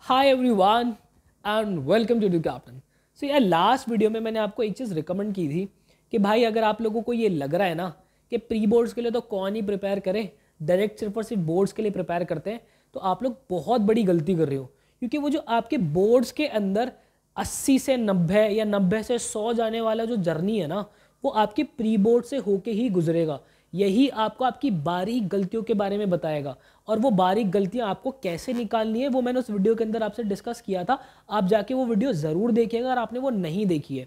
Hi everyone and welcome to the captain. So यार last video में मैंने आपको एक चीज़ रिकमेंड की थी कि भाई अगर आप लोगों को ये लग रहा है ना कि प्री बोर्ड्स के लिए तो कौन ही प्रिपेयर करे, डायरेक्ट सिर्फ और सिर्फ बोर्ड्स के लिए प्रिपेयर करते हैं, तो आप लोग बहुत बड़ी गलती कर रहे हो। क्योंकि वो जो आपके बोर्ड्स के अंदर 80 से 90 या 90 से 100 जाने वाला जो जर्नी है ना, वो आपकी प्री बोर्ड से होके ही गुजरेगा। यही आपको आपकी बारीक गलतियों के बारे में बताएगा, और वो बारीक गलतियां आपको कैसे निकालनी है वो मैंने उस वीडियो के अंदर आपसे डिस्कस किया था। आप जाके वो वीडियो ज़रूर देखिएगा अगर आपने वो नहीं देखी है।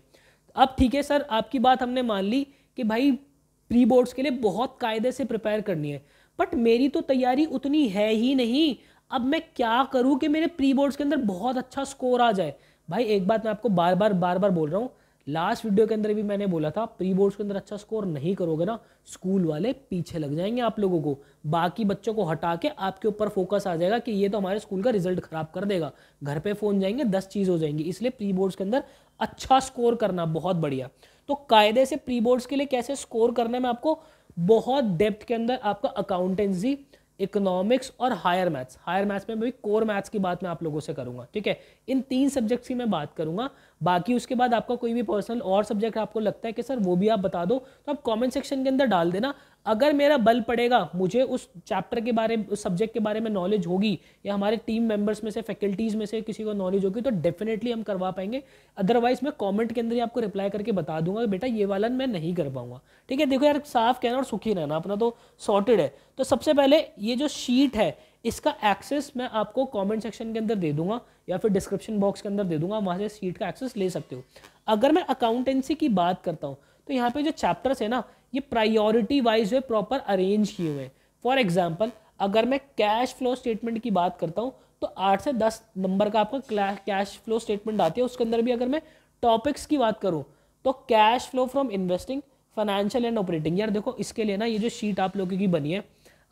अब ठीक है सर, आपकी बात हमने मान ली कि भाई प्री बोर्ड्स के लिए बहुत कायदे से प्रिपेयर करनी है, बट मेरी तो तैयारी उतनी है ही नहीं। अब मैं क्या करूं कि मेरे प्री बोर्ड्स के अंदर बहुत अच्छा स्कोर आ जाए। भाई एक बात मैं आपको बार बार बोल रहा हूँ, लास्ट वीडियो के अंदर भी मैंने बोला था, प्री बोर्ड्स के अंदर अच्छा स्कोर नहीं करोगे ना, स्कूल वाले पीछे लग जाएंगे आप लोगों को। बाकी बच्चों को हटा के आपके ऊपर फोकस आ जाएगा कि ये तो हमारे स्कूल का रिजल्ट खराब कर देगा, घर पे फोन जाएंगे, 10 चीज़ हो जाएंगी। इसलिए प्री बोर्ड्स के अंदर अच्छा स्कोर करना बहुत बढ़िया। तो कायदे से प्री बोर्ड्स के लिए कैसे स्कोर करना है मैं आपको बहुत डेप्थ के अंदर, आपका अकाउंटेंसी, इकोनॉमिक्स और हायर मैथ्स में भी कोर मैथ्स की बात मैं आप लोगों से करूंगा। ठीक है, इन 3 सब्जेक्ट्स की मैं बात करूंगा। बाकी उसके बाद आपका कोई भी पर्सनल और सब्जेक्ट आपको लगता है कि सर वो भी आप बता दो, तो आप कमेंट सेक्शन के अंदर डाल देना। अगर मेरा बल पड़ेगा, मुझे उस चैप्टर के बारे में, उस सब्जेक्ट के बारे में नॉलेज होगी, या हमारे टीम मेंबर्स में से, फैकल्टीज में से किसी को नॉलेज होगी, तो डेफिनेटली हम करवा पाएंगे। अदरवाइज मैं कमेंट के अंदर ही आपको रिप्लाई करके बता दूंगा कि बेटा ये वाला मैं नहीं कर पाऊंगा। ठीक है, देखो यार, साफ कहना और सुखी रहना, अपना तो सॉर्टेड है। तो सबसे पहले ये जो शीट है, इसका एक्सेस मैं आपको कमेंट सेक्शन के अंदर दे दूंगा या फिर डिस्क्रिप्शन बॉक्स के अंदर दे दूंगा, वहां से शीट का एक्सेस ले सकते हो। अगर मैं अकाउंटेंसी की बात करता हूँ, तो यहाँ पे जो चैप्टर्स है ना, ये प्रायोरिटी वाइज है, प्रॉपर अरेंज किए हुए हैं। फॉर एग्जाम्पल, अगर मैं कैश फ्लो स्टेटमेंट की बात करता हूँ, तो 8 से 10 नंबर का आपका कैश फ्लो स्टेटमेंट आती है। उसके अंदर भी अगर मैं टॉपिक्स की बात करूँ, तो cash flow from investing, financial and operating. यार देखो, इसके लिए ना ये जो शीट आप लोगों की बनी है,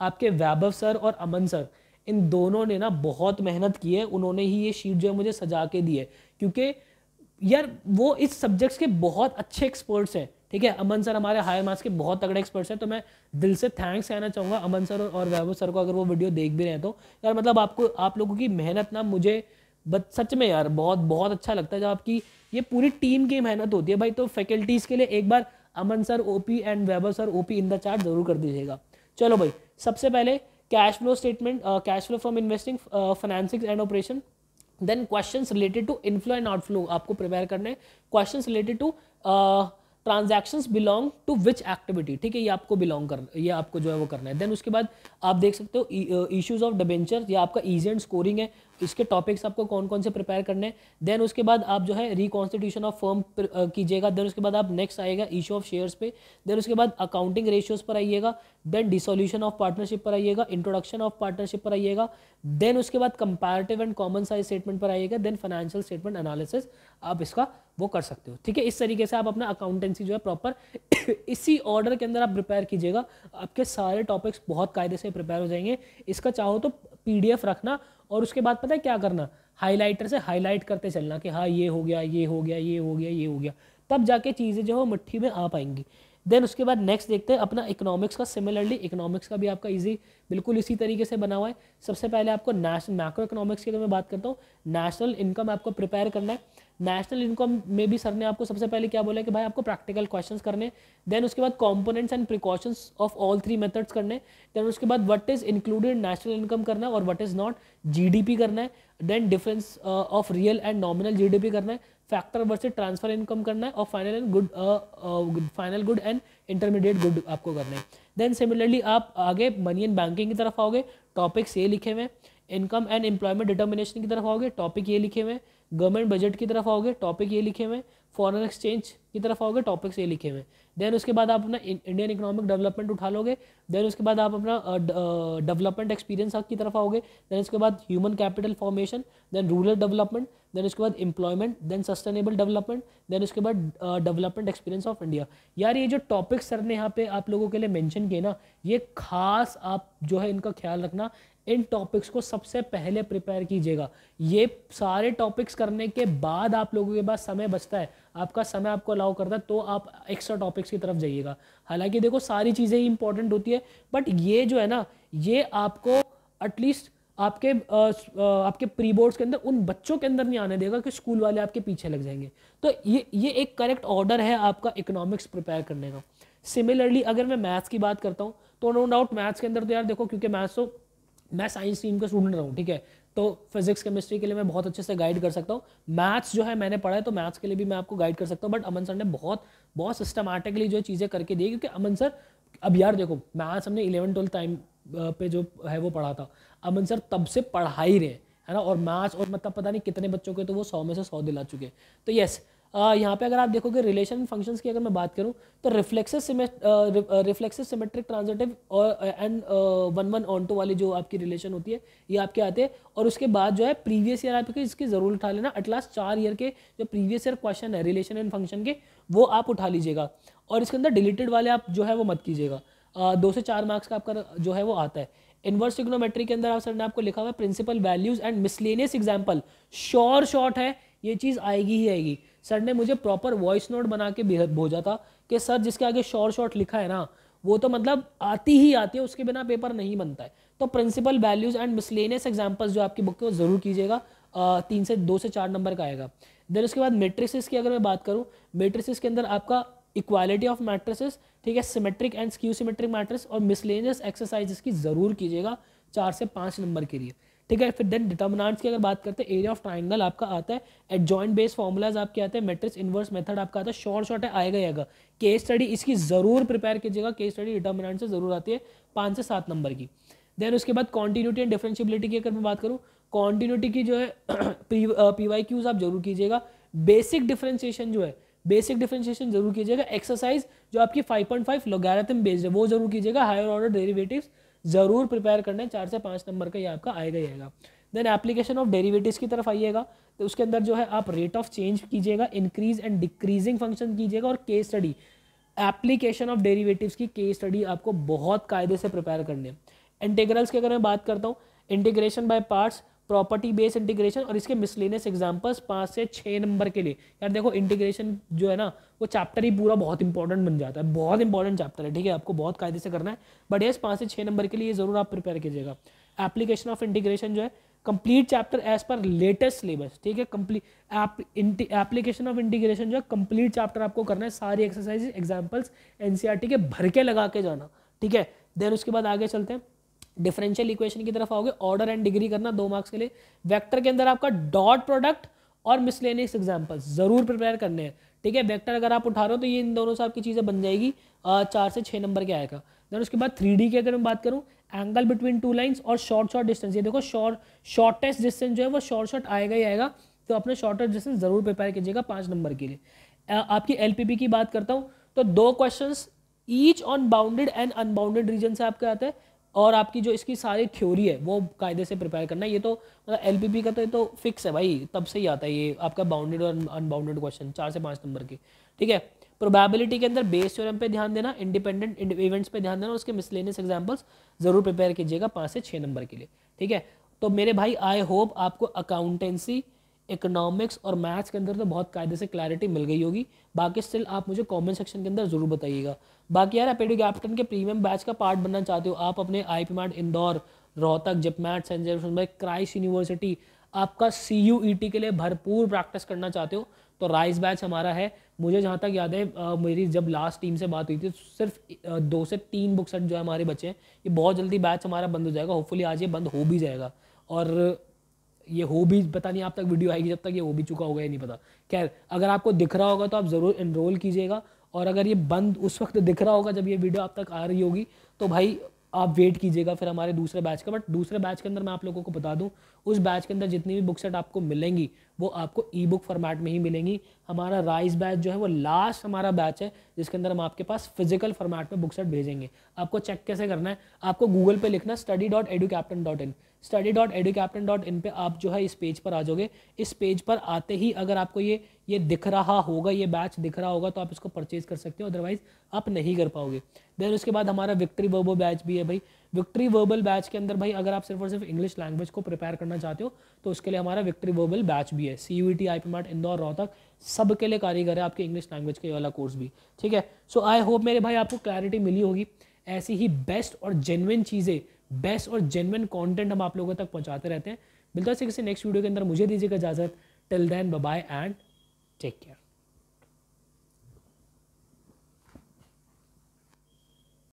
आपके वैभव सर और अमन सर, इन दोनों ने ना बहुत मेहनत की है। उन्होंने ही ये शीट जो है मुझे सजा के दी है, क्योंकि यार वो इस सब्जेक्ट्स के बहुत अच्छे एक्सपर्ट्स हैं। ठीक है, अमन सर हमारे हायर मार्क्स के बहुत तगड़े एक्सपर्ट्स हैं। तो मैं दिल से थैंक्स कहना चाहूँगा अमन सर और वैभव सर को, अगर वो वीडियो देख भी रहे हैं तो। यार मतलब आपको, आप लोगों की मेहनत ना मुझे सच में यार बहुत बहुत अच्छा लगता है जब आपकी ये पूरी टीम की मेहनत होती है भाई। तो फैकल्टीज़ के लिए एक बार Aman sir OP and Vaibhav sir OP in the chart जरूर कर दीजिएगा। चलो भाई, सबसे पहले cash flow statement, cash flow from investing, financing and operation. Then questions related to inflow and outflow आपको प्रिपेयर करने हैं। Questions related to transactions belong to which activity. ठीक है, ये आपको बिलोंग करना, ये आपको जो है वो करना है। देन उसके बाद आप देख सकते हो इश्यूज ऑफ डिबेंचर, या आपका ईजी एंड स्कोरिंग है, इसके टॉपिक्स आपको कौन कौन से प्रिपेयर करने हैं। देन उसके बाद आप जो है रिकॉन्स्टिट्यूशन ऑफ फर्म कीजिएगा। देन उसके बाद आप नेक्स्ट आएगा इशू ऑफ शेयर्स पे। देन उसके बाद अकाउंटिंग रेशियोज पर आइएगा। देन डिसोल्यूशन ऑफ पार्टनरशिप पर आइएगा, इंट्रोडक्शन ऑफ पार्टनरशिप पर आइएगा। देन उसके बाद comparative and common size statement पर आइएगा। देन फाइनेंशियल स्टेटमेंट एनालिसिस आप इसका वो कर सकते हो। ठीक है, इस तरीके से आप अपना अकाउंटेंसी जो है प्रॉपर इसी ऑर्डर के अंदर आप प्रिपेयर कीजिएगा। आपके सारे टॉपिक्स बहुत कायदे से प्रिपेयर हो जाएंगे। इसका चाहो तो पीडीएफ रखना, और उसके बाद पता है क्या करना, हाईलाइटर से हाईलाइट करते चलना कि हाँ ये हो गया, ये हो गया, ये हो गया, ये हो गया, तब जाके चीज़ें जो है मुट्ठी में आ पाएंगी। देन उसके बाद नेक्स्ट देखते हैं अपना इकोनॉमिक्स का। सिमिलरली इकोनॉमिक्स का भी आपका इजी बिल्कुल इसी तरीके से बना हुआ है। सबसे पहले आपको नेशनल मैक्रो इकोनॉमिक्स की अगर मैं बात करता हूँ, नेशनल इनकम आपको प्रिपेयर करना है। नेशनल इनकम में भी सर ने आपको सबसे पहले क्या बोला है कि भाई आपको प्रैक्टिकल क्वेश्चंस करने। देन उसके बाद components and precautions of all 3 methods करने। देन उसके बाद what is included national income करना है और व्हाट इज नॉट, जीडीपी करना है। Then difference of real and nominal GDP करना है। फैक्टर वर्सेस ट्रांसफर इनकम करना है। और final good and intermediate good आपको करना है। देन सिमिलरली आप आगे मनी एंड बैंकिंग की तरफ आओगे, टॉपिक्स ये लिखे हुए। इनकम एंड एम्प्लॉयमेंट डिटर्मिनेशन की तरफ आओगे, टॉपिक ये लिखे हुए। गवर्नमेंट बजट की तरफ आओगे, टॉपिक ये लिखे हुए। फॉरेन एक्सचेंज की तरफ आओगे, टॉपिक्स ये लिखे हुए। देन उसके बाद आप अपना इंडियन इकोनॉमिक डेवलपमेंट उठा लोगे। देन उसके बाद आप अपना डेवलपमेंट एक्सपीरियंस की तरफ आओगे। देन उसके बाद human capital formation, then rural development, then उसके बाद employment, then sustainable development, then उसके बाद डेवलपमेंट एक्सपीरियंस ऑफ इंडिया। यार ये जो टॉपिक्स सर ने यहाँ पे आप लोगों के लिए मेंशन किए ना, ये खास आप जो है इनका ख्याल रखना। इन टॉपिक्स को सबसे पहले प्रिपेयर कीजिएगा। ये सारे टॉपिक्स करने के बाद आप लोगों के पास समय बचता है, आपका समय आपको अलाउ करता है, तो आप एक्स्ट्रा टॉपिक्स की तरफ जाइएगा। हालांकि देखो सारी चीज़ें ही इंपॉर्टेंट होती है, बट ये जो है ना, ये आपको एटलीस्ट आपके प्री बोर्ड्स के अंदर उन बच्चों के अंदर नहीं आने देगा कि स्कूल वाले आपके पीछे लग जाएंगे। तो ये एक करेक्ट ऑर्डर है आपका इकोनॉमिक्स प्रिपेयर करने का। सिमिलरली अगर मैं मैथ्स की बात करता हूँ तो नो डाउट मैथ्स के अंदर तो यार देखो, क्योंकि मैं साइंस टीम का स्टूडेंट रहा हूँ, ठीक है, तो फिजिक्स केमिस्ट्री के लिए मैं बहुत अच्छे से गाइड कर सकता हूँ। मैथ्स जो है मैंने पढ़ा है तो मैथ्स के लिए भी मैं आपको गाइड कर सकता हूँ। बट अमन सर ने बहुत बहुत सिस्टमैटिकली जो चीज़ें करके दी, क्योंकि अमन सर, अब यार देखो मैथ्स हमने 11-12 टाइम पे जो है वो पढ़ा था, अमन सर तब से पढ़ा ही रहे है ना, और मैथ्स और मतलब पता नहीं कितने बच्चों के तो वो 100 में से 100 दिला चुके। तो यस, यहाँ पे अगर आप देखोगे रिलेशन फंक्शंस की अगर मैं बात करूँ तो रिफ्लेक्सिव सिमेट्रिक ट्रांजिटिव और एंड 1-1 ऑन्टो वाली जो आपकी रिलेशन होती है ये आपके आते हैं। और उसके बाद जो है प्रीवियस ईयर आपके इसकी जरूर उठा लेना, एटलास्ट 4 ईयर के जो प्रीवियस ईयर क्वेश्चन है रिलेशन एंड फंक्शन के वो आप उठा लीजिएगा। और इसके अंदर डिलीटेड वाले आप जो है वो मत कीजिएगा। 2 से 4 मार्क्स का आपका जो है वो आता है। इनवर्स ट्रिग्नोमेट्री के अंदर आप सर ने आपको लिखा हुआ है principle values and miscellaneous example. Short है, ये चीज़ आएगी ही आएगी। सर ने मुझे प्रॉपर वॉइस नोट बना के भेजा था कि सर जिसके आगे शॉर्ट लिखा है ना वो तो मतलब आती ही आती है, उसके बिना पेपर नहीं बनता है। तो principle values and miscellaneous examples जो आपकी बुक है वो जरूर कीजिएगा। 2 से 4 नंबर का आएगा। देन उसके बाद मेट्रिसेस की अगर मैं बात करूँ, मेट्रिसेस के अंदर आपका इक्वालिटी ऑफ मैट्रिसेस, ठीक है, symmetric and skew symmetric matrix और मिसलेनियस एक्सरसाइजेस की जरूर कीजिएगा 4 से 5 नंबर के लिए, ठीक है। फिर देन डिटर्मिनेंट्स की अगर बात करते हैं, एरिया ऑफ ट्राइंगल आपका आता है, एडजॉइंट बेस फॉर्मूलाज आपके आते हैं, मैट्रिक्स इनवर्स मेथड आपका आता है, शॉर्ट है आएगा। केस स्टडी इसकी जरूर प्रिपेयर कीजिएगा, केस स्टडी डिटर्मिनेंट से जरूर आती है 5 से 7 नंबर की। देन उसके बाद कॉन्टिन्यूटी एंड डिफरेंशियबिलिटी की अगर मैं बात करूँ, कॉन्टिन्यूटी की जो है PYQs आप जरूर कीजिएगा। बेसिक डिफरेंशिएशन जो है, बेसिक डिफरेंशिएशन जरूर कीजिएगा। एक्सरसाइज जो आपकी 5.5 लॉगरिथम बेस्ड है वो जरूर कीजिएगा। हायर ऑर्डर डेरिवेटिव्स जरूर प्रिपेयर करना है, 4 से 5 नंबर का ये आपका आएगा ही आएगा। देन एप्लीकेशन ऑफ डेरिवेटिव्स की तरफ आइएगा, तो उसके अंदर जो है आप रेट ऑफ चेंज कीजिएगा, इंक्रीज एंड डिक्रीजिंग फंक्शन कीजिएगा, और case study application of derivatives की केस स्टडी आपको बहुत कायदे से प्रिपेयर करने हैं। इंटीग्रल्स की अगर मैं बात करता हूँ, integration by parts, property based integration और इसके मिसलेनियस एग्जांपल्स 5 से 6 नंबर के लिए। यार देखो इंटीग्रेशन जो है ना वो चैप्टर ही पूरा बहुत इंपॉर्टेंट बन जाता है, बहुत इंपॉर्टेंट चैप्टर है, ठीक है, आपको बहुत कायदे से करना है। बट यस 5 से 6 नंबर के लिए जरूर आप प्रिपेयर कीजिएगा। एप्लीकेशन ऑफ इंटीग्रेशन जो है कंप्लीट चैप्टर एज पर लेटेस्ट सिलेबस, ठीक है, कंप्लीट एप्लीकेशन ऑफ इंटीग्रेशन जो है कंप्लीट चैप्टर आपको करना है, सारी एक्सरसाइज एग्जांपल्स एनसीईआरटी के भर के लगा के जाना, ठीक है। देन उसके बाद आगे चलते हैं, डिफरेंशियल इक्वेशन की तरफ आओगे, ऑर्डर एंड डिग्री करना 2 मार्क्स के लिए। वेक्टर के अंदर आपका डॉट प्रोडक्ट और मिसलेनियस एग्जांपल्स जरूर प्रिपेयर करने हैं, ठीक है। वेक्टर अगर आप उठा रहे हो तो ये इन दोनों से आपकी चीज़ें बन जाएगी, 4 से 6 नंबर के आएगा। देन उसके बाद 3D की अगर मैं बात करूँ, एंगल बिटवीन 2 लाइन्स और शॉर्ट डिस्टेंस, ये देखो शॉर्टेस्ट डिस्टेंस जो है वो शॉर्ट आएगा ही आएगा, तो अपने शॉर्टेस्ट डिस्टेंस जरूर प्रिपेयर कीजिएगा 5 नंबर के लिए। आपकी LPP की बात करता हूँ तो 2 questions each on bounded and unbounded region से आपके आते हैं, और आपकी जो इसकी सारी थ्योरी है वो कायदे से प्रिपेयर करना है। ये तो मतलब LPP का तो ये तो फिक्स है भाई, तब से ही आता है ये आपका बाउंडेड और अनबाउंडेड क्वेश्चन 4 से 5 नंबर की, ठीक है। प्रोबेबिलिटी के अंदर बेस थ्योरम पे ध्यान देना, इंडिपेंडेंट इवेंट्स पे ध्यान देना, उसके मिसलेनियस एग्जांपल्स जरूर प्रिपेयर कीजिएगा 5 से 6 नंबर के लिए, ठीक है। तो मेरे भाई आई होप आपको अकाउंटेंसी, इकोनॉमिक्स और मैथ्स के अंदर तो बहुत कायदे से क्लैरिटी मिल गई होगी। बाकी स्टिल आप मुझे कमेंट सेक्शन के अंदर जरूर बताइएगा। बाकी यार एपेडू कैप्टन के प्रीमियम बैच का पार्ट बनना चाहते हो आप, अपने IP MAT Indore, Rohtak, JIPMAT, Saint James, Christ University, आपका CUET के लिए भरपूर प्रैक्टिस करना चाहते हो तो राइस बैच हमारा है। मुझे जहाँ तक याद है मेरी जब लास्ट टीम से बात हुई थी सिर्फ 2 से 3 बुक सेट जो है हमारे बचे हैं, ये बहुत जल्दी बैच हमारा बंद हो जाएगा, होपफुली आज ये बंद हो भी जाएगा, और ये हो भी पता नहीं आप तक वीडियो आएगी जब तक ये हो भी चुका होगा या नहीं पता। खैर अगर आपको दिख रहा होगा तो आप ज़रूर इनरोल कीजिएगा, और अगर ये बंद उस वक्त दिख रहा होगा जब ये वीडियो आप तक आ रही होगी तो भाई आप वेट कीजिएगा फिर हमारे दूसरे बैच का। बट दूसरे बैच के अंदर मैं आप लोगों को बता दूं, उस बैच के अंदर जितनी भी बुक सेट आपको मिलेंगी वो आपको ई-बुक फॉर्मेट में ही मिलेंगी। हमारा राइस बैच जो है वो लास्ट हमारा बैच है जिसके अंदर हम आपके पास फिजिकल फॉर्मेट में बुक सेट भेजेंगे। आपको चेक कैसे करना है, आपको गूगल पे लिखना study.educaptain.in, study.educaptain.in पे आप जो है इस पेज पर आ जाओगे। इस पेज पर आते ही अगर आपको ये दिख रहा होगा, ये बैच दिख रहा होगा तो आप इसको परचेज कर सकते हो, अदरवाइज आप नहीं कर पाओगे। देन उसके बाद हमारा विक्ट्री वर्बल बैच भी है भाई। विक्ट्री वर्बल बैच के अंदर भाई अगर आप सिर्फ और सिर्फ इंग्लिश लैंग्वेज को प्रिपेयर करना चाहते हो तो उसके लिए हमारा विक्ट्री वर्बल बैच भी है। CUET, IP MAT, Indore, Rohtak सब के लिए कारीगर है आपके इंग्लिश लैंग्वेज के वाला कोर्स भी, ठीक है। सो आई होप मेरे भाई आपको क्लैरिटी मिली होगी। ऐसी ही बेस्ट और जेन्युइन चीज़ें बेस्ट और जेन्युइन कंटेंट हम आप लोगों तक पहुंचाते रहते हैं। मिलता है किसी नेक्स्ट वीडियो के अंदर, मुझे दीजिएगा इजाज़त। Till then bye bye and take care.